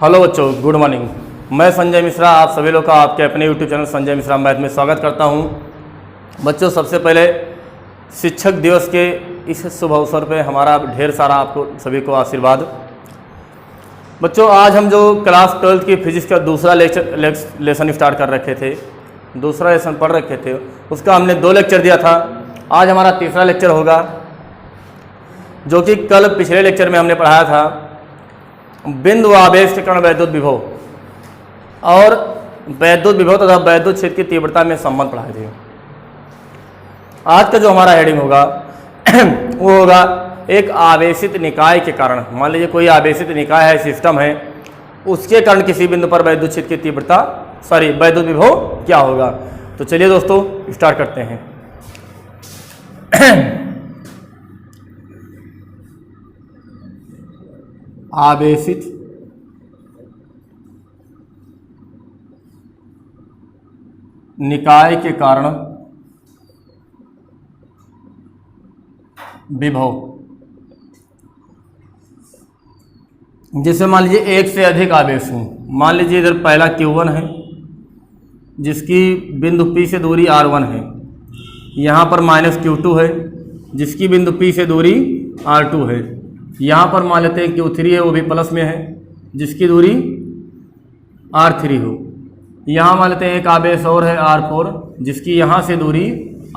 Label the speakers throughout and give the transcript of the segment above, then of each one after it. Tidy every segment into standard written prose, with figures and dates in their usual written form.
Speaker 1: Hello बच्चों, good morning. मैं संजय मिश्रा आप सभी लोग का आपके अपने YouTube channel Sanjay Mishra math में स्वागत करता हूं। बच्चों, सबसे पहले शिक्षक दिवस के इस शुभ अवसर पे हमारा ढेर सारा आपको सभी को आशीर्वाद। बच्चों, आज हम जो क्लास 12th की फिजिक्स का दूसरा लेसन स्टार्ट कर रखे थे, दूसरा लेसन पढ़ रखे थे, उसका हमने 2 लेक्चर दिया था। आज हमारा तीसरा लेक्चर होगा, जो कि कल पिछले लेक्चर में हमने पढ़ाया था बिंदु आवेश के कण वैद्युत विभव और वैद्युत विभव तथा वैद्युत क्षेत्र की तीव्रता में संबंध पढ़ाए थे। आज का जो हमारा हेडिंग होगा वो होगा एक आवेशित निकाय के कारण। मान लीजिए कोई आवेशित निकाय है, सिस्टम है, उसके कारण किसी बिंदु पर वैद्युत क्षेत्र की तीव्रता वैद्युत विभव क्या होगा। तो चलिए दोस्तों स्टार्ट करते हैं। आवेशित निकाय के कारण विभव, जैसे मान लीजिए एक से अधिक आवेश हूं। मान लीजिए इधर पहला Q1 है जिसकी बिंदु P से दूरी R1 है, यहाँ पर माइनस Q2 है जिसकी बिंदु P से दूरी R2 है, यहाँ पर मान लेते हैं Q3 है, वो भी प्लस में है जिसकी दूरी R3 हो। यहाँ मान लेते हैं एक आवेश और है R4 जिसकी यहाँ से दूरी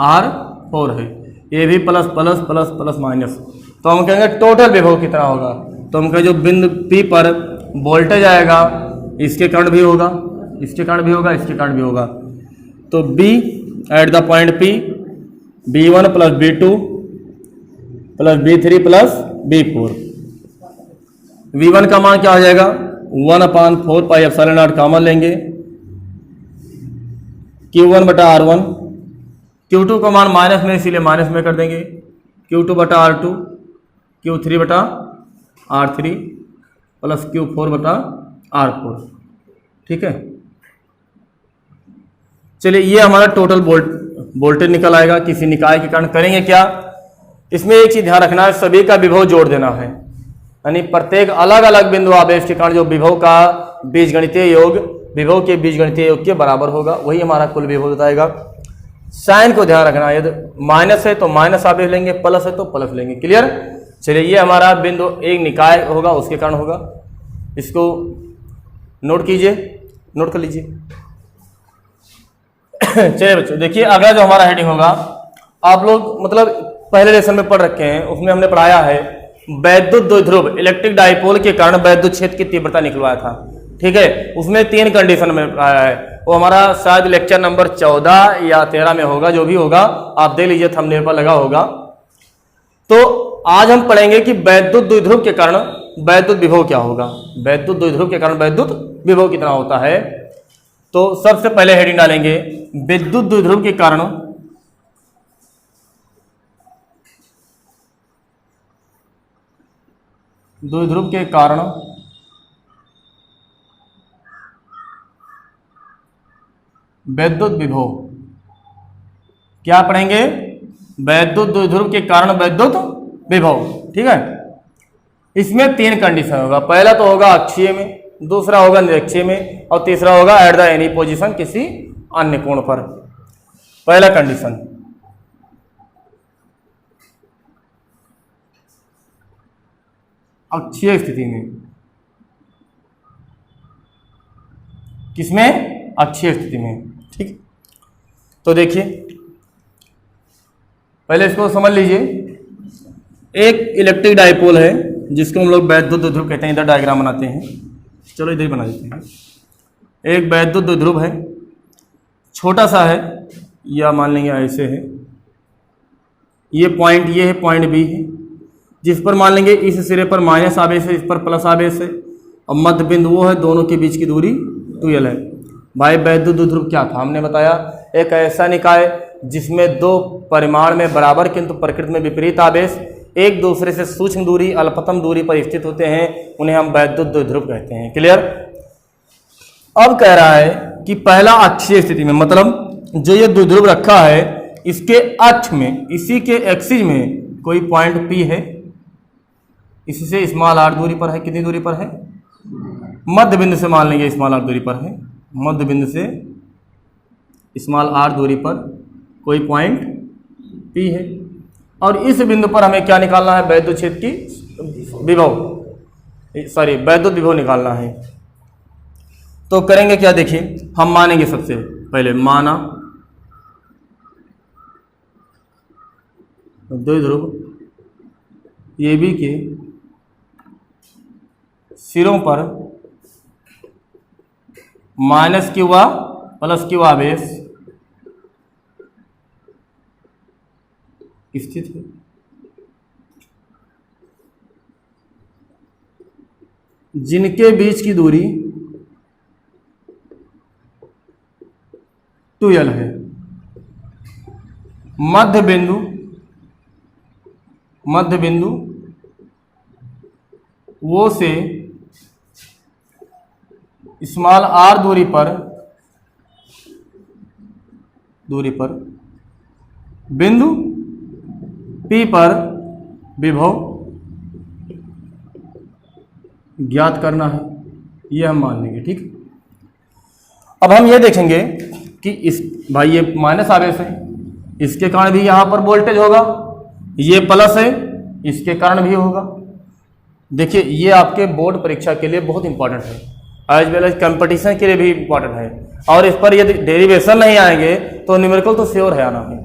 Speaker 1: R4 है, ये भी plus plus plus plus minus. तो हम कहेंगे टोटल विभव कितना होगा। तो हम कहें जो बिंदु P पर वोल्टेज आएगा इसके कारण भी होगा, इसके कारण भी होगा, इसके कारण भी होगा। तो B eight the point P B1 plus B2 plus B3 plus B4। V1 का मान क्या हो जाएगा 1/4 पाई एप्सिलॉन नॉट कॉमन लेंगे, Q1 बटा R1। Q2 का मान माइनस में इसीलिए माइनस में कर देंगे, Q2 बटा R2, Q3 बटा R3 प्लस Q4 बटा R4। ठीक है, चलिए ये हमारा टोटल वोल्टेज निकल आएगा किसी निकाय के कारण। करेंगे क्या, इसमें एक चीज ध्यान रखना है, सभी का विभव जोड़ देना है, यानी प्रत्येक अलग अलग बिंदु आवेश के कारण जो विभव का बीजगणितीय योग विभव के बीजगणितीय योग के बराबर होगा, वही हमारा कुल विभव बताएगा। साइन को ध्यान रखना, यदि माइनस है तो माइनस आवेश लेंगे, प्लस है तो प्लस लेंगे। क्लियर। चलिए ये हमारा बिंदु एक निकाय होगा, उसके कारण होगा, इसको नोट कीजिए, नोट कर लीजिए। चलिए बच्चों देखिए, अगला जो हमारा हेडिंग होगा, आप लोग मतलब पहले लेसन में पढ़ रखे हैं, उसमें हमने पढ़ाया है वैद्युत द्विध्रुव इलेक्ट्रिक डाइपोल के कारण वैद्युत क्षेत्र की तीव्रता निकलवाया था। ठीक है, उसमें 3 कंडीशन में पढ़ाया है, वो हमारा शायद लेक्चर नंबर 14 या 13 में होगा, जो भी होगा आप देख लीजिए, थंबनेल पर लगा होगा। तो आज हम पढ़ेंगे कि वैद्युत द्विध्रुव के कारण वैद्युत विभव क्या होगा, वैद्युत द्विध्रुव के कारण वैद्युत विभव कितना होता है। तो सबसे पहले हेडिंग डालेंगे विद्युत द्विध्रुव के कारण द्विध्रुव के कारण वैद्युत विभव। क्या पढ़ेंगे, वैद्युत द्विध्रुव के कारण वैद्युत विभव। ठीक है, इसमें 3 कंडीशन होगा, पहला तो होगा अक्षीय में, दूसरा होगा निरक्षीय में, और तीसरा होगा एट द एनी पोजीशन किसी अन्य कोण पर। पहला कंडीशन, अक्षीय स्थिति में, किसमें, अक्षीय स्थिति में। ठीक, तो देखिए पहले इसको समझ लीजिए। एक इलेक्ट्रिक डाइपोल है जिसको हम लोग वैद्युत द्विध्रुव कहते हैं, इधर डायग्राम बनाते हैं, चलो इधर ही बना देते हैं। एक वैद्युत द्विध्रुव है, छोटा सा है, या मान लेंगे ऐसे है, ये पॉइंट ये है, पॉइंट बी है, जिस पर मान लेंगे इस सिरे पर माइनस आवेश है, इस पर प्लस आवेश है, और मध्य बिंदु वो है, दोनों के बीच की दूरी 2l है। भाई वैद्युत द्विध्रुव क्या था, हमने बताया एक ऐसा निकाय जिसमें 2 परिमाण में बराबर किंतु प्रकृति में विपरीत आवेश एक दूसरे से सूक्ष्म दूरी अल्पतम दूरी पर स्थित होते हैं, उन्हें हम वैद्युत द्विध्रुव कहते हैं। क्लियर। अब कह रहा है कि पहला अक्षीय स्थिति में, मतलब जो ये द्विध्रुव रखा है इसके अक्ष में, इसी के एक्सिस में कोई पॉइंट P है, इससे स्मॉल r दूरी पर है। कितनी दूरी पर है? मध्य बिंदु से मान लेंगे स्मॉल आर दूरी पर है, मध्य बिंदु से स्मॉल आर दूरी पर कोई पॉइंट P है और इस बिंदु पर हमें क्या निकालना है, वैद्युत क्षेत्र की विभव, सॉरी वैद्युत विभव निकालना है। तो करेंगे क्या, देखिए हम मानेंगे सबसे पहले, माना द्विध्रुव AB के सिरों पर माइनस Q प्लस Q आवेश स्थित है। जिनके बीच की दूरी 2L है। मध्य बिंदु वो से स्मॉल r दूरी पर बिंदु P पर विभव ज्ञात करना है, ये हम मान लेंगे। ठीक, अब हम ये देखेंगे कि इस भाई ये माइनस आवेश है, इसके कारण भी यहाँ पर वोल्टेज होगा, ये प्लस है, इसके कारण भी होगा। देखिए ये आपके बोर्ड परीक्षा के लिए बहुत इंपॉर्टेंट है, एज वेल एज कंपटीशन के लिए भी इंपॉर्टेंट है, और इस पर यदि डेरिवेशन नहीं आएंगे तो न्यूमेरिकल तो श्योर है आना है।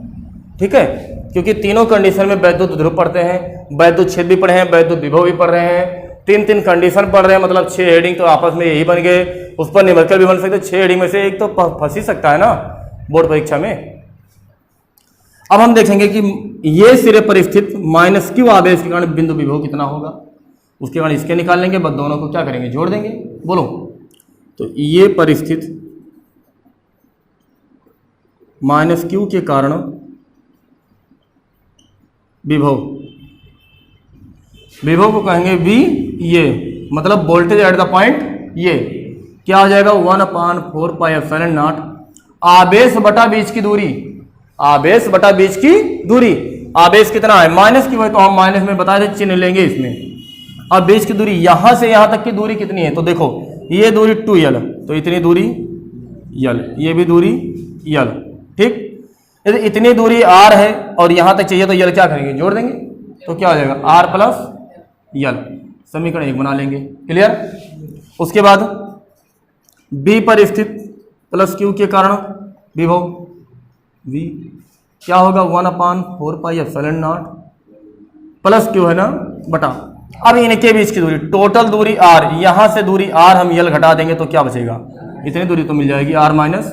Speaker 1: ठीक है, क्योंकि तीनों कंडीशन में वैद्युत ध्रुव पढ़ते हैं, वैद्युत क्षेत्र भी पढ़े हैं, वैद्युत विभव भी पढ़ रहे हैं, तीन कंडीशन पढ़ रहे हैं, मतलब 6 हेडिंग तो आपस में यही बन गए, उस पर न्यूमेरिकल भी बन सकते, 6 हेडिंग में से एक तो फंस ही सकता है ना बोर्ड परीक्षा में। अब हम देखेंगे कि ये सिरे पर स्थित माइनस Q आवेश के कारण बिंदु विभव कितना होगा, उसके बाद इसके निकाल लेंगे, बस दोनों को क्या करेंगे, जोड़ देंगे। बोलो, तो ये परिस्थित माइनस Q के कारण विभव को कहेंगे V, ये मतलब वोल्टेज एट द पॉइंट, ये क्या हो जाएगा 1/4 पाई एप्सिलॉन नॉट आवेश बटा बीच की दूरी, आवेश बटा बीच की दूरी, आवेश कितना है माइनस Q है, तो हम माइनस में बताए थे, चिन्ह लेंगे इसमें। अब बीच की दूरी यहां से यहां तक की दूरी कितनी है, तो देखो ये दूरी 2L, तो इतनी दूरी L, ये भी दूरी L। ठीक, यदि इतनी दूरी R है और यहां तक चाहिए तो L क्या करेंगे, जोड़ देंगे, तो क्या हो जाएगा R प्लस L, समीकरण 1 बना लेंगे। क्लियर। उसके बाद B पर स्थित प्लस Q के कारण विभव V क्या होगा 1/4 pi epsilon not plus Q है ना बटा, अब इनके बीच की दूरी टोटल दूरी R, यहां से दूरी R हम L घटा देंगे तो क्या बचेगा, इतनी दूरी तो मिल जाएगी R माइनस,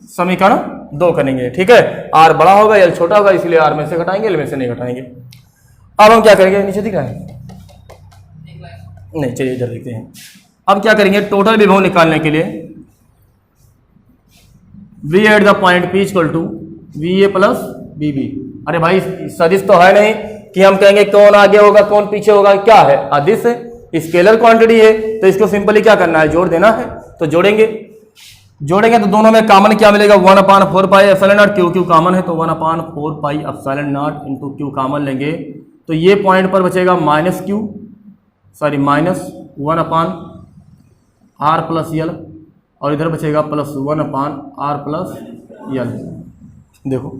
Speaker 1: समीकरण 2 करेंगे। ठीक है, R बड़ा होगा L छोटा होगा, इसलिए R में से घटाएंगे, L में से नहीं घटाएंगे। अब हम क्या करेंगे, नीचे दिख रहा है नहीं, चलिए इधर देखते हैं। अब क्या करेंगे, टोटल विभव निकालने के लिए V at the point P equal to VA plus VB। अरे भाई सदिश तो है नहीं कि हम कहेंगे कौन आगे होगा कौन पीछे होगा, क्या है अदिश है, स्केलर क्वांटिटी है, तो इसको सिंपली क्या करना है, जोड़ देना है। तो जोड़ेंगे तो दोनों में कॉमन क्या मिलेगा 1/4 pi epsilon not, Q common है तो 1/4 pi epsilon not into Q common लेंगे, तो ये पॉइंट पर बचेगा माइनस 1/R प्लस L, और इधर बचेगा प्लस 1/R प्लस L। देखो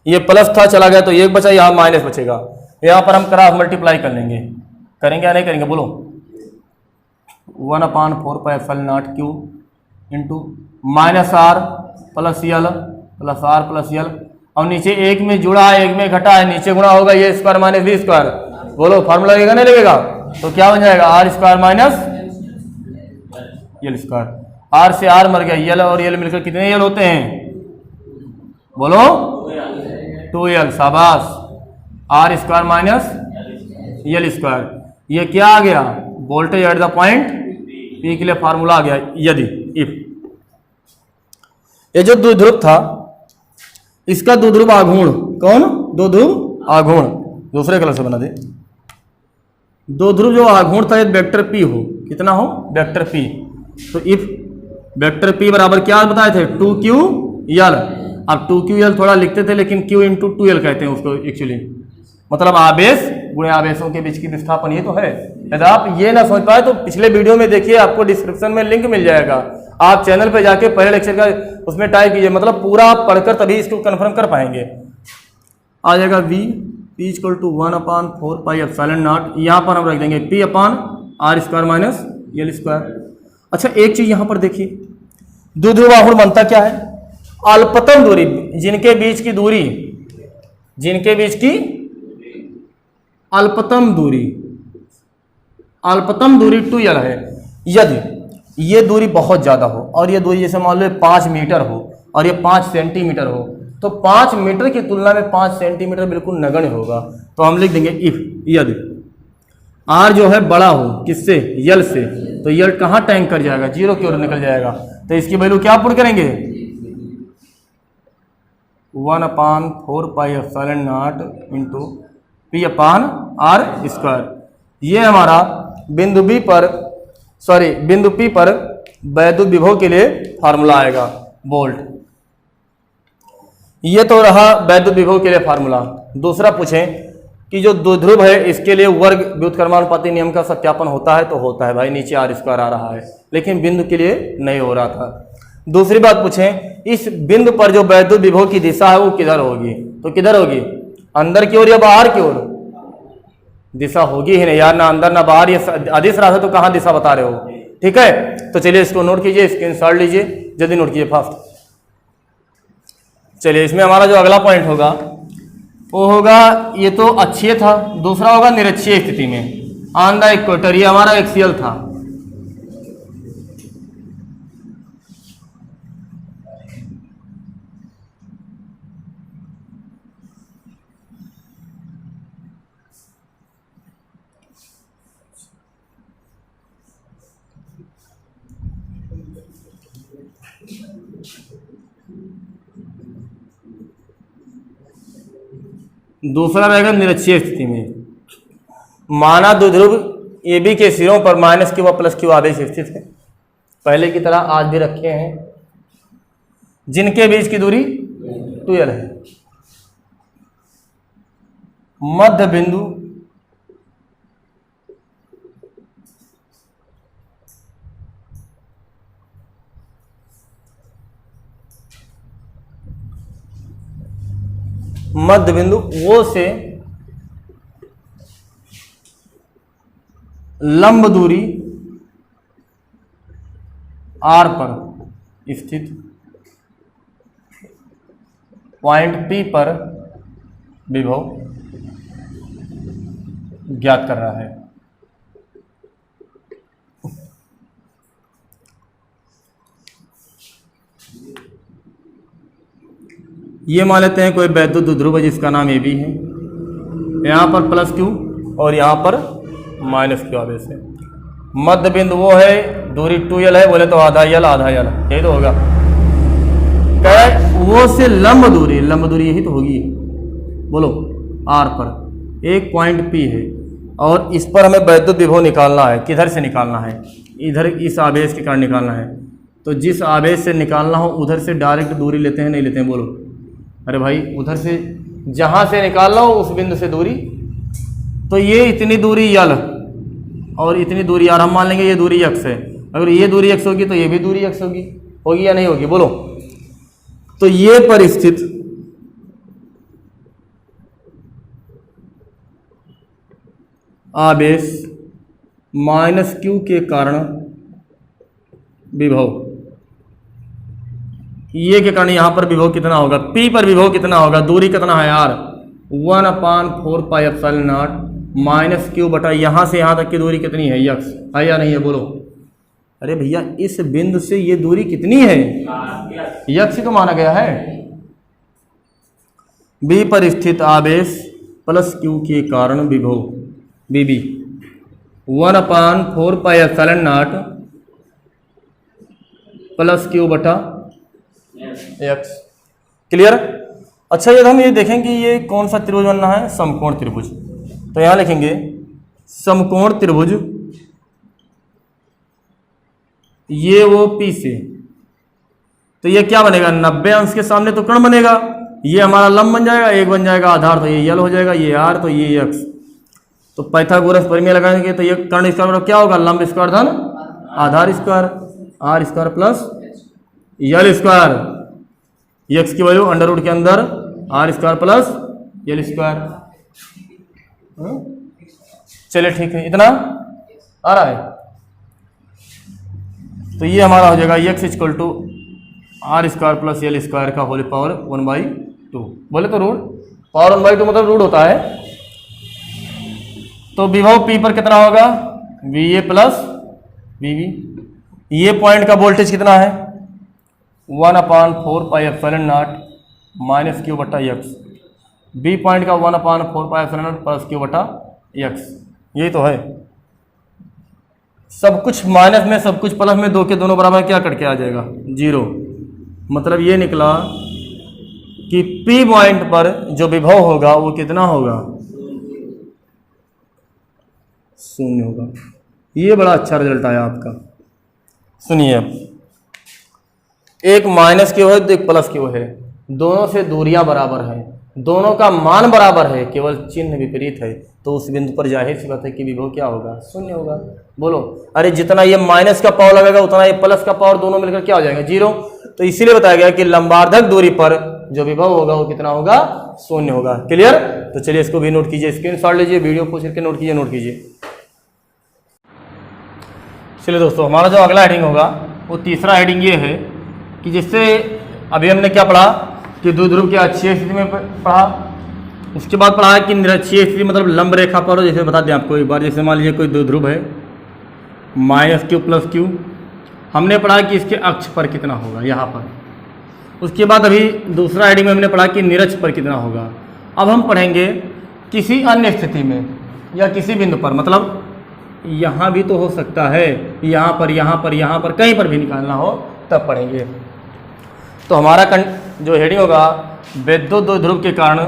Speaker 1: ये प्लस था चला गया तो एक बचा, यहाँ माइनस बचेगा, यहाँ पर हम क्रॉस मल्टीप्लाई कर लेंगे, करेंगे या नहीं करेंगे, बोलो 1/4 pi epsilon not Q into minus R plus L plus R plus L, और नीचे एक में जुड़ा है एक में घटा है, नीचे गुणा होगा ये स्क्वायर माइनस बी स्क्वायर, बोलो फार्मूला लगेगा नहीं लगेगा, तो क्या बन जाएगा R square minus L square, R से R मर गया, L और L मिलकर कितने L होते हैं, बोलो 2L, शाबाश, R square minus L square. ये क्या आ गया, voltage at the point P के लिए फार्मूला आ गया, यदि इफ ये जो द्विध्रुव था इसका द्विध्रुव आघूर्ण, कौन द्विध्रुव आघूर्ण, दूसरे कलर से बना दे, द्विध्रुव जो आघूर्ण था वेक्टर P हो, कितना हो वेक्टर P, तो इफ वेक्टर P बराबर क्या बताए थे 2QL, अब 2QL थोड़ा लिखते थे लेकिन Q इंटू 2L कहते हैं उसको एक्चुअली, मतलब आवेश गुणे आवेशों के बीच की विस्थापन, ये तो है। यदि आप ये ना समझ पाए तो पिछले वीडियो में देखिए, आपको डिस्क्रिप्शन में लिंक मिल जाएगा, आप चैनल पे जाके पहले लेक्चर का उसमें टाइप कीजिए, मतलब पूरा आप पढ़कर तभी इसको कन्फर्म कर पाएंगे। आ जाएगा v p equal to 1/4 pi epsilon naught, यहाँ पर हम रख देंगे p upon r square minus l square. अच्छा एक चीज यहाँ पर देखिए, द्विध्रुवाहुर बनता क्या है, अल्पतम दूरी, जिनके बीच की दूरी, जिनके बीच की अल्पतम दूरी, अल्पतम दूरी 2l है। यदि ये दूरी बहुत ज्यादा हो और ये दूरी जैसे मान लो 5 मीटर हो और ये 5 सेंटीमीटर हो, तो 5 मीटर की तुलना में 5 सेंटीमीटर बिल्कुल नगण्य होगा। तो हम लिख देंगे इफ यदि r जो है बड़ा हो किससे, यल से, तो यल कहाँ टैंक कर जाएगा, 0 की ओर निकल जाएगा। तो इसकी वैल्यू क्या पुट करेंगे, 1/4 pi epsilon not into p upon r square. ये हमारा बिंदु B पर, सॉरी बिंदु P पर वैद्युत विभव के लिए फार्मूला आएगा, वोल्ट। ये तो रहा वैद्युत विभव के लिए फार्मूला। दूसरा पूछें कि जो द्विध्रुव है इसके लिए वर्ग व्युत्क्रमानुपाती नियम का सत्यापन होता है, तो होता है भाई, नीचे r स्क्वायर आ रहा है, लेकिन बिंदु के लिए नहीं हो रहा था। दूसरी बात पूछें, इस बिंदु पर जो वैद्युत विभव की दिशा है वो किधर होगी, तो किधर होगी, अंदर की ओर या बाहर की ओर, दिशा होगी ही नहीं यार, ना अंदर ना बाहर, ये अदिश राशि है तो कहाँ दिशा बता रहे हो। ठीक है, तो चलिए इसको नोट कीजिए, स्क्रीनशॉट लीजिए, जल्दी नोट कीजिए फास्ट। चलिए इसमें हमारा जो अगला पॉइंट होगा वो होगा, ये तो अक्षीय था, दूसरा होगा निरक्षीय स्थिति में, ऑन द इक्वेटर, ये हमारा एक्सियल था। दूसरा रहेगा निरक्षीय स्थिति में, माना द्विध्रुव AB के सिरों पर -q व +q आवेश स्थित है, पहले की तरह आज भी रखे हैं, जिनके बीच की दूरी 2l है। मध्य बिंदु O से लंब दूरी r पर स्थित पॉइंट P पर विभव ज्ञात कर रहा है। ये मान लेते हैं कोई वैद्युत द्विध्रुव है जिसका नाम AB है, यहाँ पर +q और यहाँ पर -q आवेश है। मध्य बिंदु वो है, दूरी 2l है, बोले तो आधा l आधा l, यही तो होगा। वो से लंब दूरी यही तो होगी, बोलो r पर एक पॉइंट P है और इस पर हमें वैद्युत विभव निकालना है। किधर से निकालना है, इधर इस आवेश के कारण निकालना है। तो जिस आवेश से निकालना हो उधर से डायरेक्ट दूरी लेते हैं, नहीं लेते हैं, बोलो। अरे भाई उधर से जहाँ से निकालना हो उस बिंदु से दूरी, तो ये इतनी दूरी यल और इतनी दूरी यार, हम मान लेंगे ये दूरी x है। अगर ये दूरी x होगी तो ये भी दूरी x होगी या नहीं होगी, बोलो। तो ये पर स्थित आवेश -q के कारण विभव, ये के कारण यहाँ पर विभव कितना होगा, P पर विभव कितना होगा, दूरी कितना है यार, 1/4 पाई एप्सिलॉन नॉट -q बटा यहाँ से यहाँ तक की दूरी कितनी है, x है या नहीं है, बोलो। अरे भैया इस बिंदु से ये दूरी कितनी है, x ही तो माना गया है। B पर स्थित आवेश +q के कारण विभव BB 1/4 pi epsilon not +q बटा x। क्लियर। अच्छा यदि हम ये देखें कि ये कौन सा त्रिभुज बनना है, समकोण त्रिभुज, तो यहाँ लिखेंगे समकोण त्रिभुज, ये वो P से, तो ये क्या बनेगा, 90 अंश के सामने तो कर्ण बनेगा, ये हमारा लंब बन जाएगा, एक बन जाएगा आधार, तो ये यल हो जाएगा, ये r तो ये x। तो पाइथागोरस प्रमेय लगाएंगे तो ये कर्ण स्क्वायर क्या होगा, लंब स्क्वायर धन आधार square, R square plus L square, x की वैल्यू अंडर रूट के अंदर R square plus L square. चलिए ठीक है, इतना आ रहा है। तो ये हमारा हो जाएगा X equal to R square plus L square का होल पावर 1/2। बोले तो रूट पावर 1/2 मतलब रूट होता है। तो विभव पी पर कितना होगा, V A plus V V. ये पॉइंट का वोल्टेज कितना है, 1/4πε0 माइनस क्यू बटा एक्स। बी पॉइंट का 1/4πε0 प्लस क्यू बटा एक्स। यही तो है, सब कुछ माइनस में सब कुछ प्लस में, दो के दोनों बराबर क्या कट के आ जाएगा, 0। मतलब ये निकला कि पी पॉइंट पर जो विभव होगा वो कितना होगा, 0 होगा। ये बड़ा अच्छा रिजल्ट आया आपका। सुनिए, अब एक माइनस क्यों है तो एक प्लस क्यों है, दोनों से दूरियां बराबर है, दोनों का मान बराबर है, केवल चिन्ह विपरीत है। तो उस बिंदु पर जाहिर सी बात है कि विभव क्या होगा, 0 होगा। बोलो, अरे जितना ये माइनस का पावर लगेगा उतना ये प्लस का पावर, दोनों मिलकर क्या हो जाएगा, 0। तो इसीलिए बताया गया कि लंबार्धक दूरी पर जो विभव होगा वो कितना होगा, 0 होगा। क्लियर। तो चलिए इसको भी नोट कीजिए, स्क्रीनशॉट लीजिए, वीडियो को करके नोट कीजिए। चलिए दोस्तों, हमारा जो अगला हेडिंग होगा वो तीसरा हेडिंग ये है कि जिससे अभी हमने क्या पढ़ा कि द्विध्रुव की अक्षीय स्थिति में पढ़ा, उसके बाद पढ़ा है कि निरक्षीय स्थिति मतलब लंब रेखा पर, जैसे बता दें आपको एक बार, जैसे मान लीजिए कोई द्विध्रुव है माइनस क्यू प्लस क्यू, हमने पढ़ा कि इसके अक्ष पर कितना होगा यहाँ पर। उसके बाद अभी दूसरा हेडिंग में हमने पढ़ा कि निरक्ष पर कितना होगा। अब हम पढ़ेंगे किसी अन्य स्थिति में या किसी बिंदु पर, मतलब यहाँ भी तो हो सकता है, यहाँ पर कहीं पर भी निकालना हो तब पढ़ेंगे। तो हमारा जो हेडिंग होगा, विद्युत द्विध्रुव के कारण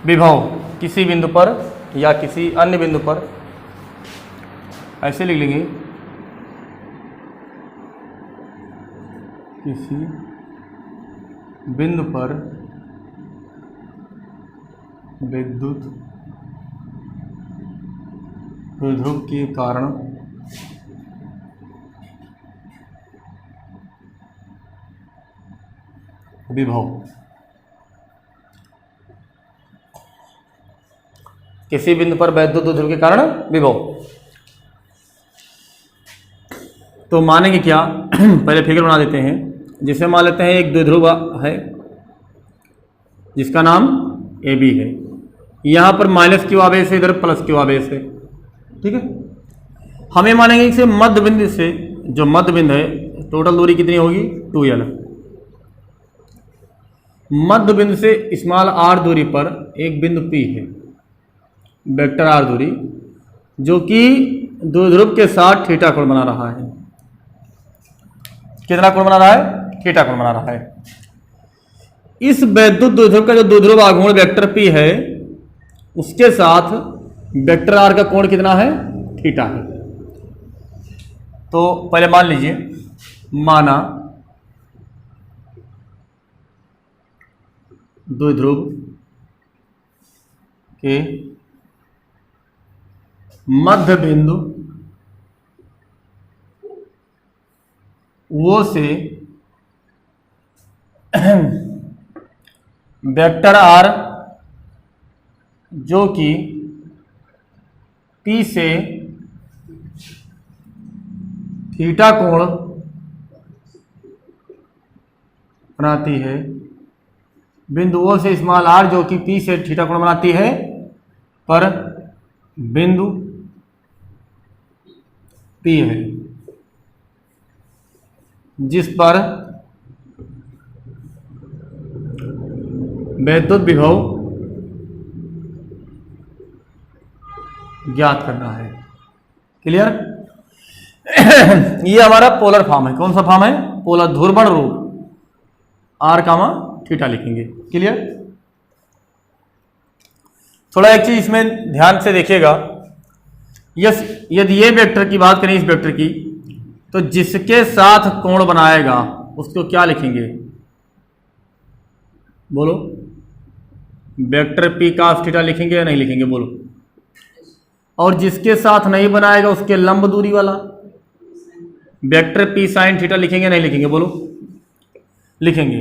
Speaker 1: विभव किसी बिंदु पर या किसी अन्य बिंदु पर, ऐसे लिख लेंगे, किसी बिंदु पर विद्युत द्विध्रुव के कारण विभव, किसी बिंदु पर विद्युत द्विध्रुव के कारण विभव। तो मानेंगे क्या, पहले फिगर बना देते हैं। जिसे मान लेते हैं एक द्विध्रुव है जिसका नाम ए बी है, यहाँ पर माइनस क्यू आवेश है, इधर प्लस क्यू आवेश है, ठीक है। हमें मानेंगे इसे मध्य बिंदु से, जो मध्य बिंदु है, टोटल दूरी कितनी होगी, 2l। मध्य बिंदु से स्मॉल r दूरी पर एक बिंदु P है, वेक्टर r दूरी, जो कि द्विध्रुव के साथ थीटा कोण बना रहा है। कितना कोण बना रहा है, थीटा कोण बना रहा है। इस विद्युत द्विध्रुव का जो द्विध्रुव आघूर्ण वेक्टर P है, उसके साथ वेक्टर r का कोण कितना है, थीटा है। तो पहले मान लीजिए, माना द्विध्रुव के मध्य बिंदु वो से वेक्टर r जो कि P से थीटा कोण बनाती है, बिंदुओं से स्मॉल r जो कि P से थीटा कोण बनाती है, पर बिंदु P है जिस पर विद्युत विभव ज्ञात करना है। क्लियर। ये हमारा पोलर फॉर्म है। कौन सा फॉर्म है, पोलर ध्रुवण रूप, r कामा थीटा लिखेंगे। क्लियर। थोड़ा एक चीज इसमें ध्यान से देखिएगा, यदि ये वेक्टर की बात करें, इस वेक्टर की, तो जिसके साथ कोण बनाएगा उसको क्या लिखेंगे, बोलो, वेक्टर P cos थीटा लिखेंगे या नहीं लिखेंगे, बोलो। और जिसके साथ नहीं बनाएगा उसके लंब दूरी वाला वेक्टर पी साइन थीटा लिखेंगे नहीं लिखेंगे, बोलो लिखेंगे।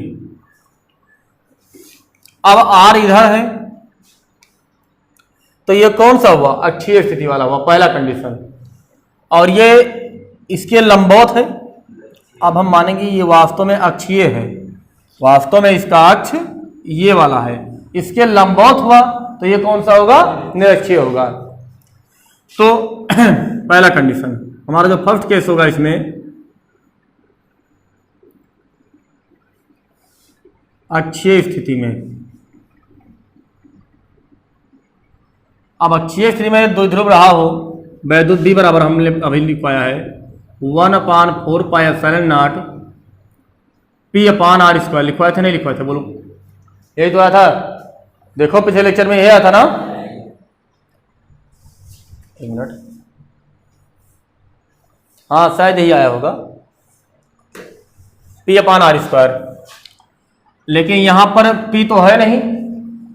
Speaker 1: अब आर इधर है तो ये कौन सा हुआ, अक्षीय स्थिति वाला हुआ, पहला कंडीशन। और ये इसके लंबवत है। अब हम मानेंगे ये वास्तव में अक्षीय है, वास्तव में इसका अक्ष ये वाला है, इसके लंबवत हुआ तो ये कौन सा होगा, निरक्षीय होगा। तो पहला कंडीशन हमारा जो फर्स्ट केस होगा इसमें अक्षीय स्थिति में। अब अक्षीय स्थिति में द्विध्रुव रहा हो, वैद्युत बी बराबर हमने अभी लिख पाया है 1/4πε0 p/r²। लिखवाए थे नहीं लिखवाए थे, बोलो यही तो आया था, देखो पिछले लेक्चर में यही आया था ना। एक मिनट, हाँ शायद यही आया होगा p/r²। लेकिन यहां पर p तो है नहीं,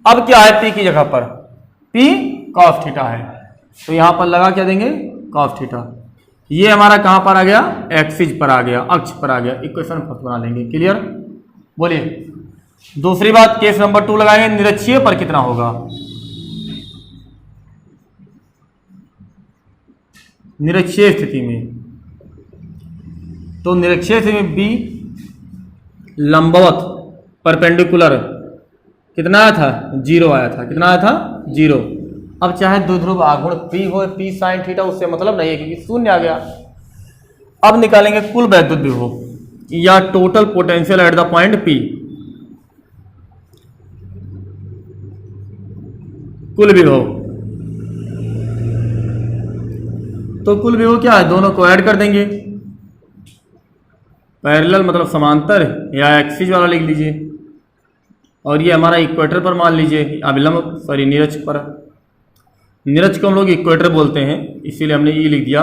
Speaker 1: अब क्या है p की जगह पर p cos थीटा है, तो यहां पर लगा क्या देंगे, cos थीटा। ये हमारा कहां पर आ गया, एक्सिस पर आ गया, अक्ष पर आ गया। इक्वेशन फर्स्ट बना लेंगे, क्लियर। बोलिए दूसरी बात, केस नंबर 2 लगाएंगे, निरक्षीय पर कितना होगा। निरक्षीय स्थिति में, तो निरक्षीय स्थिति में बी लंबवत परपेंडिकुलर कितना आया था, 0 आया था। कितना आया था, 0। अब चाहे द्विध्रुव आघूर्ण P हो, P साइन थीटा, उससे मतलब नहीं है क्योंकि शून्य आ गया। अब निकालेंगे कुल वैद्युत विभव या total potential at the point P। कुल विभव, तो कुल विभव क्या है, दोनों को ऐड कर देंगे। पैरेलल मतलब समांतर या एक्सिस वाला लिख लीजिए, और ये हमारा इक्वेटर पर मान लीजिए, अभिलंब सॉरी नीरज पर। नीरज को हम लोग इक्वेटर बोलते हैं, इसीलिए हमने ये लिख दिया।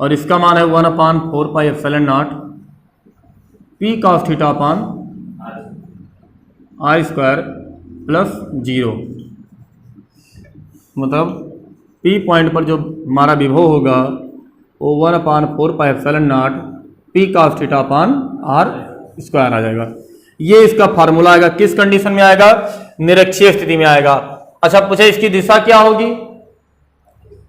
Speaker 1: और इसका मान है 1/4πε0 p cos theta upon r² plus 0। मतलब p पॉइंट पर जो हमारा विभव होगा वो 1/4πε0 p cos theta upon r² आ जाएगा। ये इसका फार्मूला आएगा, किस कंडीशन में आएगा, निरक्षीय स्थिति में आएगा। अच्छा पूछे इसकी दिशा क्या होगी,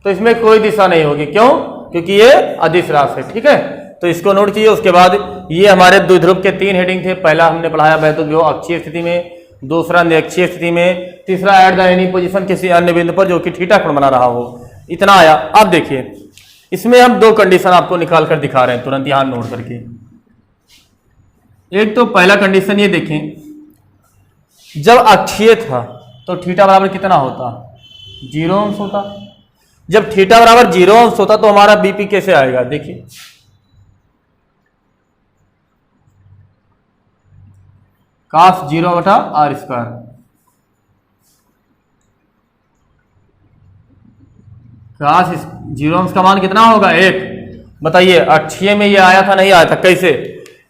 Speaker 1: तो इसमें कोई दिशा नहीं होगी, क्यों, क्योंकि ये अदिश राशि है। ठीक है, तो इसको नोट कीजिए। उसके बाद ये हमारे द्विध्रुव के 3 हेडिंग थे। पहला हमने पढ़ाया वैद्युत विभव अक्षीय स्थिति में, दूसरा निरक्षीय स्थिति में, तीसरा एट द एनी पोजीशन किसी अन्य बिंदु पर जो कि थीटा कोण बना रहा हो। इतना आया। अब देखिए इसमें हम 2 कंडीशन आपको निकाल कर दिखा रहे हैं, तुरंत यहां नोट करके। एक तो पहला कंडीशन ये देखें, जब अक्षीय था तो थीटा बराबर कितना होता, 0 अंश होता। जब थीटा बराबर 0 अंश होता तो हमारा बीपी कैसे आएगा, देखिए cos 0/r²। cos 0 अंश का मान कितना होगा, 1। बताइए अक्षीय में ये आया था नहीं आया था, कैसे,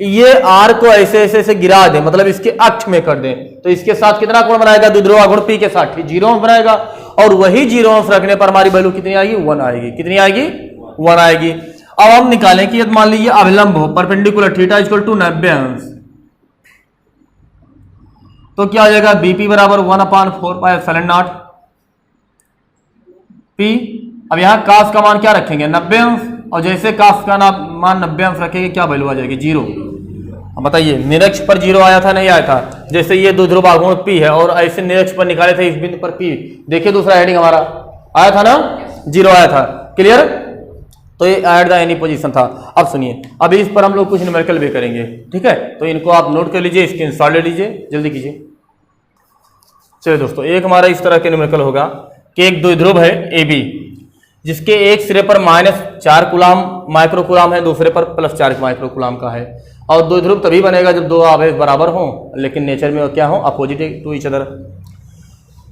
Speaker 1: ये r को ऐसे ऐसे ऐसे गिरा दें, मतलब इसके अक्ष में कर दें, तो इसके साथ कितना कोण बनाएगा, द्विध्रुव आघूर्ण P के साथ 0 अंश बनाएगा। और वही 0 अंश रखने पर हमारी वैल्यू कितनी आएगी, 1 आएगी। कितनी आएगी, 1 आएगी। अब हम निकालें कि मान लीजिए अभिलंब हो परपेंडिकुलर थीटा इक्वल टू 90 अंश, तो क्या आ जाएगा, बीपी बराबर 1/4πε0 P। अब यहां कास का मान क्या रखेंगे, 90 अंश, और जैसे कास का मान 90 अंश रखेंगे क्या वैल्यू आ जाएगी, 0। अब बताइए निरक्ष पर 0 आया था नहीं आया था, जैसे ये द्विध्रुव आघूर्ण P है और ऐसे निरक्ष पर निकाले थे इस बिंदु पर P, देखिए दूसरा हेडिंग हमारा आया था ना, 0 आया था, क्लियर। तो ये एट द एनी पोजीशन था। अब सुनिए, अब इस पर हम लोग कुछ न्यूमेरिकल भी करेंगे, ठीक है, तो इनको आप नोट कर लीजिए, स्क्रीनशॉट ले लीजिए, जल्दी कीजिए। चलिए दोस्तों, एक हमारा इस तरह के न्यूमेरिकल होगा कि एक द्विध्रुव है AB, जिसके एक सिरे पर -4 कूलाम माइक्रो कूलाम है, दूसरे पर +4 माइक्रो कूलाम का है। और द्विध्रुव तभी बनेगा जब 2 आवेश बराबर हों, लेकिन नेचर में वो क्या हो, अपोजिट टू ईच अदर।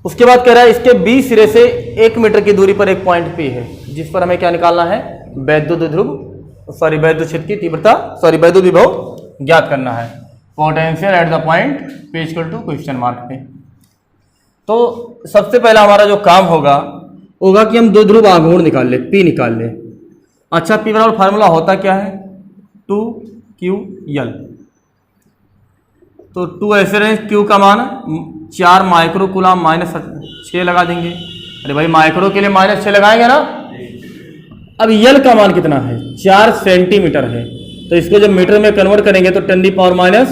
Speaker 1: उसके बाद कह रहा है इसके B सिरे से 1 मीटर की दूरी पर एक पॉइंट P है, जिस पर हमें क्या निकालना है, वैद्युत क्षेत्र की तीव्रता वैद्युत विभव ज्ञात करना है। Potential at the point P equal to question mark पे। तो सबसे पहला हमारा जो काम होगा होगा कि हम द्विध्रुव आघूर्ण निकाल ले, P निकाल ले। अच्छा, P बराबर फार्मूला होता क्या है, 2QL। तो 2 ऐसे रहे, Q का मान 4 माइक्रो कूलाम माइनस 6 लगा देंगे। अरे भाई माइक्रो के लिए माइनस 6 लगाएंगे ना। अब यल का मान कितना है, 4 सेंटीमीटर है, तो इसको जब मीटर में कन्वर्ट करेंगे तो 10⁻⁻²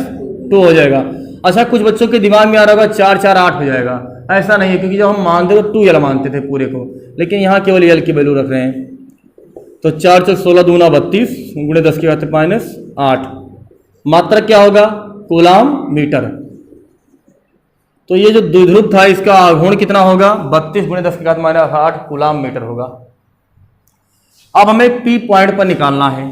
Speaker 1: हो जाएगा। अच्छा, कुछ बच्चों के दिमाग में आ रहा होगा 4 4 8 हो जाएगा, ऐसा नहीं है, क्योंकि जब हम मानते तो 2L मानते थे पूरे को, लेकिन यहाँ केवल यल की वैल्यू रख रहे हैं। तो 4 × 16 दूना 32 गुणे 10⁻⁻8। मात्रा क्या होगा, कूलाम मीटर। तो ये जो द्विध्रुव था इसका आघूर्ण कितना होगा, 32 गुणे 10⁻⁸ कूलाम मीटर होगा। अब हमें P पॉइंट पर निकालना है।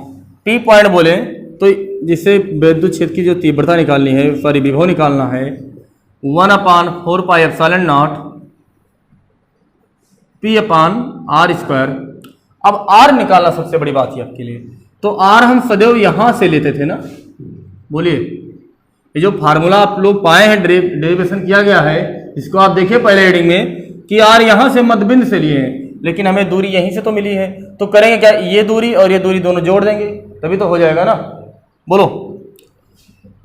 Speaker 1: P पॉइंट बोले तो जिसे विद्युत क्षेत्र की जो तीव्रता निकालनी है, सॉरी विभव निकालना है, 1/4πε0 P/r²। अब R निकालना सबसे बड़ी बात है आपके लिए। तो R हम सदैव यहां से लेते थे ना, बोलिए, ये जो फार्मूला आप लोग पाए हैं, डेरिवेशन किया गया है, इसको आप देखिए पहले हेडिंग में कि R यहां से मध्यबिंदु से लिए हैं, लेकिन हमें दूरी यहीं से तो मिली है। तो करेंगे क्या, ये दूरी और ये दूरी दोनों जोड़ देंगे, तभी तो हो जाएगा ना, बोलो।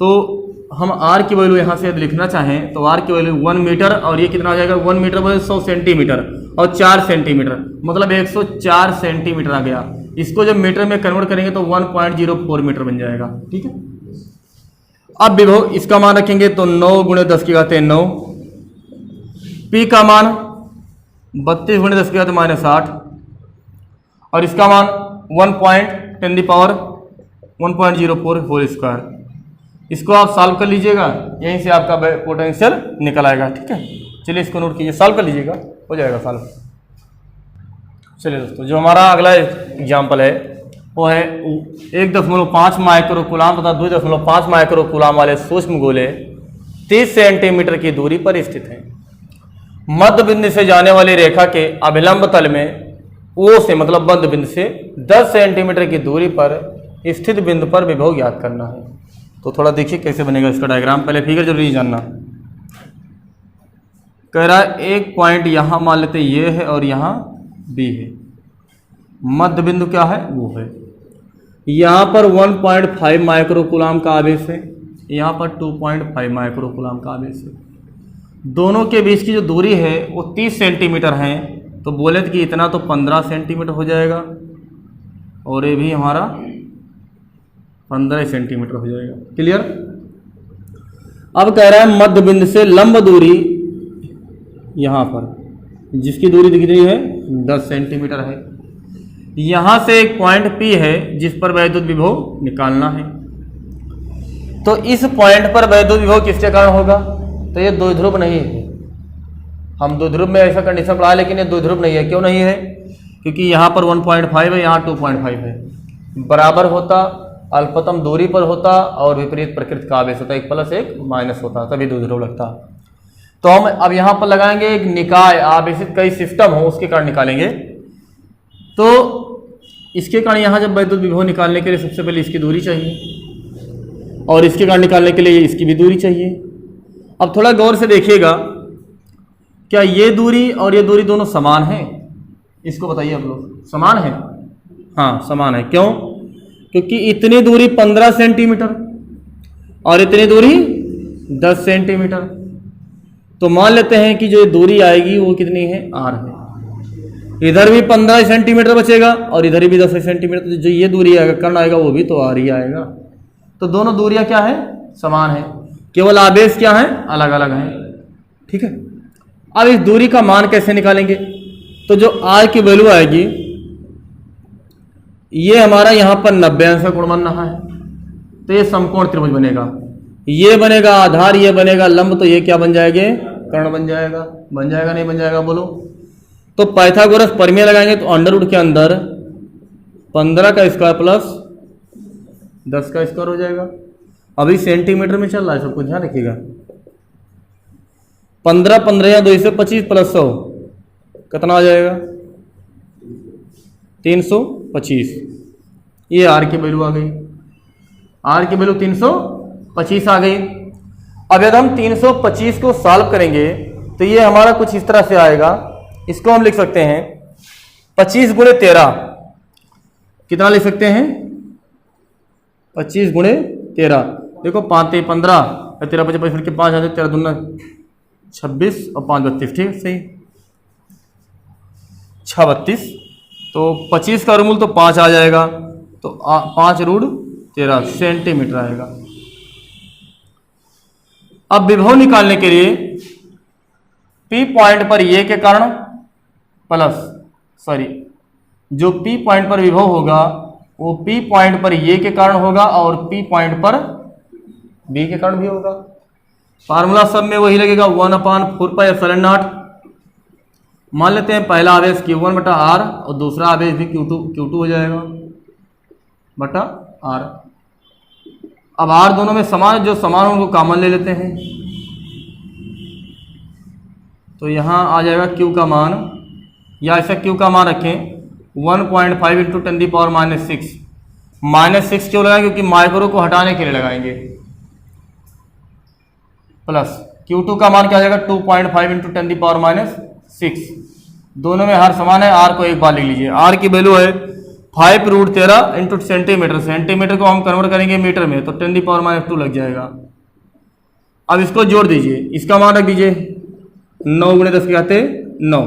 Speaker 1: तो हम R की वैल्यू यहाँ से लिखना चाहें तो R की वैल्यू 1 मीटर, और ये कितना आ जाएगा, 1 मीटर बोले 100 सेंटीमीटर, और 4 सेंटीमीटर मतलब 104 सेंटीमीटर आ गया। इसको जब मीटर में कन्वर्ट करेंगे तो 1.04 मीटर बन जाएगा। ठीक है, अब विभव इसका मान रखेंगे तो 9 × 10⁻9। P का मान 32 × 10⁻⁸, और इसका मान 1.10⁻1.04² इसको आप सॉल्व कर लीजिएगा, यहीं से आपका पोटेंशियल निकल आएगा। ठीक है, चलिए इसको नोट कीजिए, सॉल्व कर लीजिएगा, हो जाएगा सॉल्व। चलिए दोस्तों, जो हमारा अगला एग्जाम्पल है वो है 1.5 माइक्रो कूलाम तथा 2.5 माइक्रो कूलाम वाले सूक्ष्म गोले 30 सेंटीमीटर की दूरी पर स्थित हैं। मध्य बिंदु से जाने वाली रेखा के अभिलंब तल में O से मतलब मध्य बिंदु से 10 सेंटीमीटर की दूरी पर स्थित बिंदु पर विभव ज्ञात करना है। तो थोड़ा देखिए कैसे बनेगा इसका डायग्राम, पहले फिगर जरूरी जानना। कह रहा है एक पॉइंट यहाँ मान लेते ये है और यहाँ B है, मध्य बिंदु क्या है, वो है। यहाँ पर 1.5 माइक्रो कूलाम का आवेश है, यहाँ पर 2.5 माइक्रो कूलाम का आवेश है। दोनों के बीच की जो दूरी है वो 30 सेंटीमीटर है, तो बोले कि इतना तो 15 सेंटीमीटर हो जाएगा, और ये भी हमारा 15 सेंटीमीटर हो जाएगा। क्लियर। अब कह रहा है मध्य बिंदु से लंब दूरी यहाँ पर जिसकी दूरी दिख रही है 10 सेंटीमीटर है, यहाँ से एक पॉइंट P है जिस पर वैद्युत विभव निकालना है। तो इस पॉइंट पर वैद्युत विभव किसके कारण होगा, तो ये द्विध्रुव नहीं है। हम द्विध्रुव में ऐसा कंडीशन पढ़ा, लेकिन ये द्विध्रुव नहीं है। क्यों नहीं है, क्योंकि यहाँ पर 1.5 है, यहाँ 2.5 है। बराबर होता, अल्पतम दूरी पर होता, और विपरीत प्रकृति का आवेश होता, 1 + 1 - होता, तभी द्विध्रुव लगता। तो हम अब यहाँ पर लगाएंगे एक निकाय आवेशित कई सिस्टम हो, उसके कारण निकालेंगे। तो इसके कारण यहाँ जब वैद्युत विभव निकालने के लिए सबसे पहले इसकी दूरी चाहिए, और इसके कारण निकालने के लिए इसकी भी दूरी चाहिए। अब थोड़ा गौर से देखिएगा, क्या ये दूरी और ये दूरी दोनों समान है, इसको बताइए आप लोग। समान है, हाँ समान है। क्यों, क्योंकि इतनी दूरी 15 सेंटीमीटर और इतनी दूरी 10 सेंटीमीटर। तो मान लेते हैं कि जो दूरी आएगी वो कितनी है, r है। इधर भी 15 सेंटीमीटर बचेगा और इधर भी 10 सेंटीमीटर, तो जो ये दूरी आएगा, कर्ण आएगा, वो भी तो r ही आएगा। तो दोनों दूरियां क्या है, समान है, केवल आवेश क्या है, अलग अलग है। ठीक है। अब इस दूरी का मान कैसे निकालेंगे, तो जो r की वैल्यू आएगी, ये हमारा यहाँ पर 90 अंश का कोण बन रहा है, तो ये समकोण त्रिभुज बनेगा। ये बनेगा आधार, ये बनेगा लंब, तो ये क्या बन जाएंगे, कर्ण बन जाएगा। बन जाएगा नहीं बन जाएगा, बोलो। तो पाइथागोरस प्रमेय लगाएंगे तो अंडर के अंदर 15 का स्क्वायर प्लस 10 का स्क्वायर हो जाएगा। अभी सेंटीमीटर में चल रहा है, सब कुछ ध्यान रखिएगा। 15 15 या 2 से 25 प्लस 100 कितना आ जाएगा, 325। ये r की वैल्यू आ गई, r की वैल्यू 325 आ गई। अब यदि हम 325 को सॉल्व करेंगे तो ये हमारा कुछ इस तरह से आएगा। इसको हम लिख सकते हैं 25 गुणे 13 कितना लिख सकते हैं? 25 गुणे 13, देखो 5 3 15, 13 25 फिर के 5 आते, 13 दूना 26 और 5 32, ठीक सही 6 32। तो 25 का वर्गमूल तो 5 आ जाएगा, तो 5 रूट 13 सेंटीमीटर आएगा। अब विभव निकालने के लिए P पॉइंट पर ये के कारण प्लस जो P पॉइंट पर विभव होगा वो P पॉइंट पर ये के कारण होगा और P पॉइंट पर B के कारण भी होगा। फार्मूला सब में वही लगेगा 1/4πε0। मान लेते हैं पहला आवेश Q1 बटा R और दूसरा आवेश भी Q2 हो जाएगा बटा R। अब R दोनों में समान, जो समान उनको कॉमन ले लेते हैं, तो यहाँ आ जाएगा Q का मान, या ऐसा Q का मान रखें 1.5 इंटू 10⁻⁶। -6 क्यों लगाएंगे? क्योंकि माइक्रो को हटाने के लिए लगाएंगे, प्लस Q2 का मान क्या आ जाएगा 2.5 इंटू 10⁻⁶। दोनों में हर समान है, R को एक बार लिख लीजिए। R की वैल्यू है 5 रूट 13 इंटू सेंटीमीटर। सेंटीमीटर को हम कन्वर्ट करेंगे मीटर में, तो 10⁻² लग जाएगा। अब इसको जोड़ दीजिए, इसका मान रख दीजिए 9 गुणे 10 के आते 9।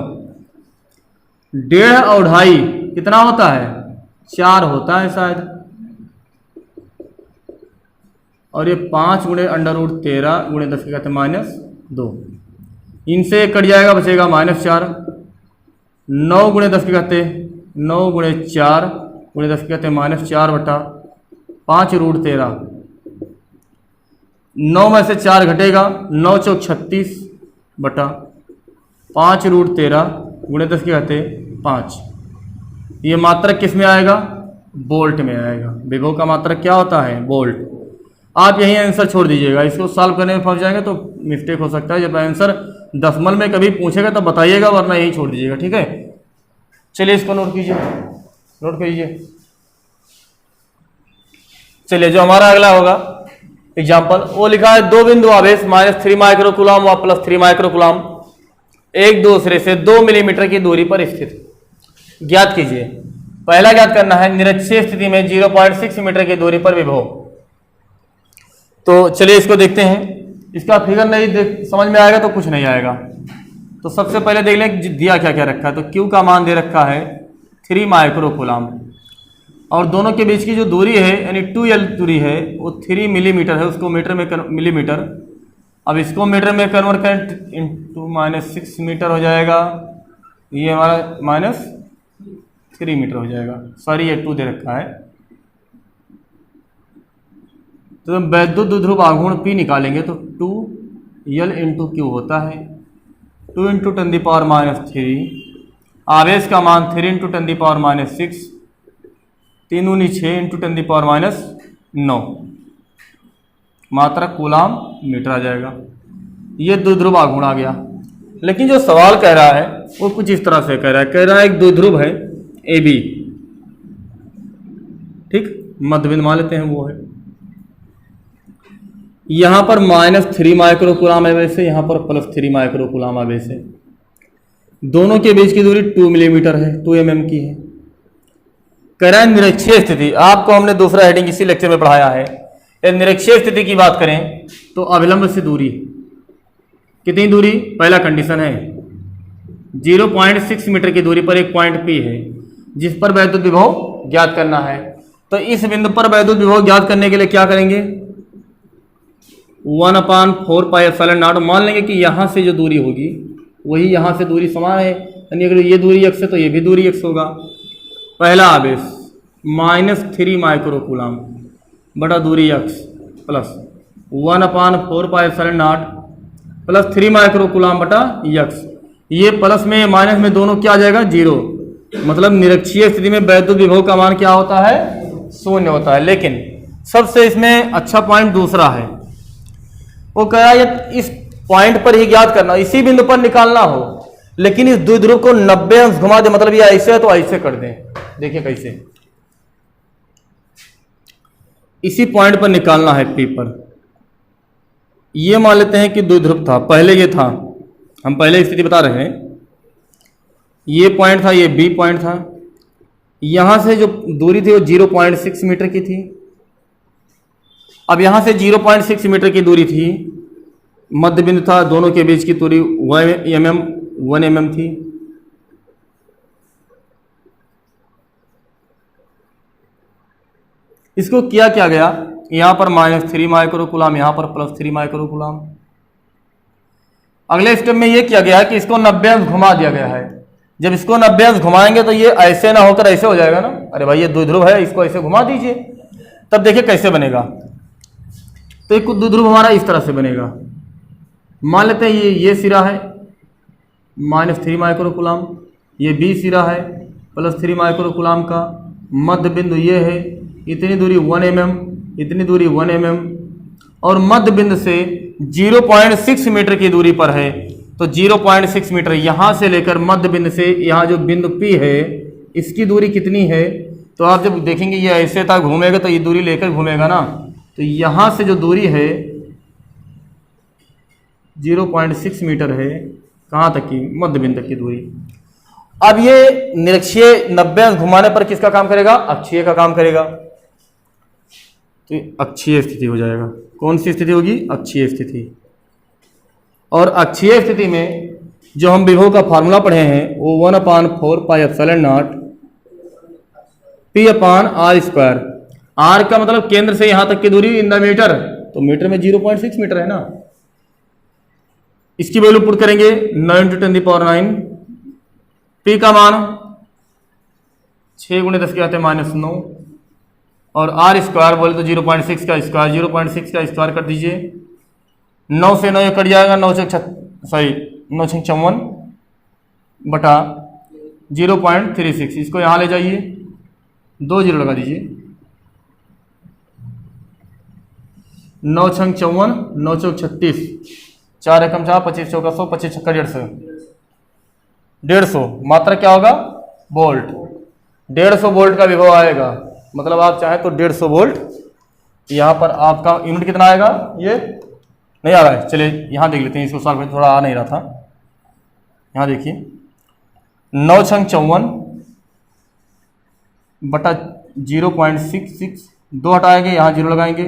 Speaker 1: 1.5 और 2.5 कितना होता है? 4 होता है शायद, और ये 5 गुणे √13 गुणे 10 के कहते -2। इनसे कट जाएगा, बचेगा -4। 9 गुणे 10 के कहते 9 गुणे 4 गुणे 10 के कहते -4 बटा 5 रूट 13। 9 में से 4 घटेगा, 9 चौक 36 बटा 5 रूट 13 गुणे 10 के कहते 5। ये मात्रक किस में आएगा? बोल्ट में आएगा। विभव का मात्रक क्या होता है? बोल्ट। आप यही आंसर छोड़ दीजिएगा, इसको सॉल्व करने में फंस जाएंगे तो मिस्टेक हो सकता है। जब आंसर दशमलव में कभी पूछेगा तो बताइएगा, वरना यही छोड़ दीजिएगा, ठीक है। चलिए इसको नोट कीजिए, नोट कीजिए। चलिए जो हमारा अगला होगा एग्जाम्पल, वो लिखा है 2 बिंदु आवेश -3 माइक्रोकूलम व +3 माइक्रोकूलम एक दूसरे से 2 मिलीमीटर की दूरी पर स्थित। ज्ञात कीजिए। पहला ज्ञात करना है निरक्षीय स्थिति में 0.6 मीटर की दूरी पर विभव। तो चलिए इसको देखते हैं। इसका फिगर नहीं समझ में आएगा तो कुछ नहीं आएगा। तो सबसे पहले देख लें दिया क्या क्या रखा है। तो Q का मान दे रखा है 3 माइक्रोकूलम, और दोनों के बीच की जो दूरी है यानी 2L दूरी है वो 3 मिलीमीटर है, उसको मीटर में मिलीमीटर। अब इसको मीटर में कन्वर्ट करें इंटू -6 मीटर हो जाएगा, ये हमारा -3 मीटर हो जाएगा। सॉरी ये 2 दे रखा है। तो वैद्युत द्विध्रुव आघूर्ण P निकालेंगे तो 2L इंटू Q होता है 2 इंटू 10⁻³ आवेश का मान 3 इंटू 10⁻⁶, 3 दूनी 6 इंटू 10⁻⁹ मात्रक कूलाम मीटर आ जाएगा। ये द्विध्रुव आघूर्ण आ गया। लेकिन जो सवाल कह रहा है वो कुछ इस तरह से कह रहा है एक द्विध्रुव है AB, ठीक, मध्यबिंदु मान लेते हैं वो है। यहाँ पर -3 माइक्रोकूलम आवेश है, यहाँ पर +3 माइक्रोकूलम आवेश है। दोनों के बीच की दूरी 2 मिलीमीटर है, 2 mm की है। कह रहा है निरक्षीय स्थिति। आपको हमने दूसरा हेडिंग इसी लेक्चर में पढ़ाया है। निरक्षीय स्थिति की बात करें तो अभिलंब से दूरी कितनी दूरी? पहला कंडीशन है 0.6 मीटर की दूरी पर एक पॉइंट P है जिस पर वैद्युत विभव ज्ञात करना है। तो इस बिंदु पर वैद्युत विभव ज्ञात करने के लिए क्या करेंगे? 1/4πε0 मान लेंगे कि यहाँ से जो दूरी होगी वही यहाँ से दूरी समान है, यानी अगर ये दूरी x है तो ये भी दूरी x होगा। पहला आवेश -3 माइक्रोकूलम बटा दूरी x प्लस 1/4πε0 प्लस 3 माइक्रोकूलम बटा x। ये प्लस में माइनस में दोनों क्या आ जाएगा? 0। मतलब निरक्षीय स्थिति में वैद्युत विभव का मान क्या होता है? 0 होता है। लेकिन सबसे इसमें अच्छा पॉइंट दूसरा है, वो कह रहा है इस पॉइंट पर ही ज्ञात करना, इसी बिंदु पर निकालना हो, लेकिन इस द्विध्रुव को 90 अंश घुमा दे, मतलब ये ऐसे है तो ऐसे कर दें। देखिए कैसे, इसी पॉइंट पर निकालना है P पर। ये मान लेते हैं कि द्विध्रुव था, पहले ये था, हम पहले स्थिति बता रहे हैं। ये पॉइंट था, ये बी पॉइंट था। यहाँ से जो दूरी थी वो 0.6 मीटर की थी। अब यहाँ से 0.6 मीटर की दूरी थी, मध्य बिंदु था, दोनों के बीच की दूरी 1 mm थी। इसको किया क्या गया, यहाँ पर -3 माइक्रोकूलम, यहाँ पर +3 माइक्रोकूलम। अगले स्टेप में ये किया गया कि इसको 90 अंश घुमा दिया गया है। जब इसको 90 अंश घुमाएंगे तो ये ऐसे ना होकर ऐसे हो जाएगा ना, अरे भाई ये द्विध्रुव है, इसको ऐसे घुमा दीजिए, तब देखिए कैसे बनेगा। तो एक द्विध्रुव हमारा इस तरह से बनेगा। मान लेते हैं ये सिरा है -3 माइक्रोकूलम, ये बी सिरा है +3 माइक्रोकूलम का, मध्य बिंदु ये है, इतनी दूरी 1 mm, इतनी दूरी 1 mm, और मध्य बिंदु से 0.6 मीटर की दूरी पर है। तो 0.6 मीटर यहाँ से लेकर मध्य बिंदु से यहाँ जो बिंदु P है इसकी दूरी कितनी है, तो आप जब देखेंगे ये ऐसे तक घूमेगा तो ये दूरी लेकर घूमेगा ना, तो यहाँ से जो दूरी है 0.6 मीटर है, कहाँ तक की, मध्य बिंदु तक की दूरी। अब ये निरक्षीय 90 अंश घुमाने पर किसका काम करेगा, अक्षीय का काम करेगा। तो अक्षीय स्थिति हो जाएगा। कौन सी स्थिति होगी, अक्षीय स्थिति। और अक्षीय स्थिति में जो हम विभव का फार्मूला पढ़े हैं वो 1/4 pi epsilon not P/r²। r का मतलब केंद्र से यहां तक की दूरी इन द मीटर, तो मीटर में 0.6 मीटर है ना। इसकी वैल्यू पुट करेंगे 9 × 10⁹। P का मान 6 × 10 के आते -9, और r² बोले तो 0.6 का स्क्वायर, 0.6 का स्क्वायर कर दीजिए। 9 से 9 कट जाएगा, 9 6 54 बटा 0.36। इसको यहाँ ले जाइए, 2 0 लगा दीजिए। 9 6 54, 9 4 36, 4 एकम 4, 25 चौका 100, 25 छक्का 150, 150 मात्रा क्या होगा, वोल्ट। 150 वोल्ट का विभव आएगा, मतलब आप चाहें तो 150 वोल्ट। यहाँ पर आपका यूनिट कितना आएगा, ये नहीं आ रहा है, चलिए यहाँ देख लेते हैं, इसको सॉल्व थोड़ा आ नहीं रहा था। यहाँ देखिए 9 6 54 बटा 0.66, 2 हटाएंगे, यहाँ 0 लगाएंगे।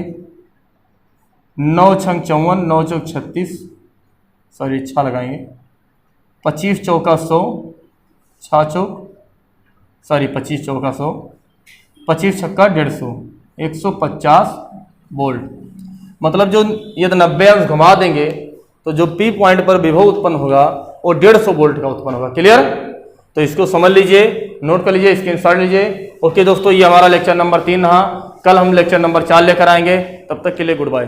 Speaker 1: 9 6 54, 9 4 36, सॉरी 6 लगाएंगे। 25 चौका 100, 6 चौक सॉरी 25 चौका 100, 25 छक्का 150, 150 वोल्ट। मतलब जो यदि 90 अंश घुमा देंगे तो जो P पॉइंट पर विभव उत्पन्न होगा वो 150 वोल्ट का उत्पन्न होगा। क्लियर? तो इसको समझ लीजिए, नोट कर लीजिए, स्क्रीनशॉट लीजिए। ओके दोस्तों, ये हमारा लेक्चर नंबर 3 रहा। कल हम लेक्चर नंबर 4 लेकर आएंगे, तब तक के लिए गुड बाय।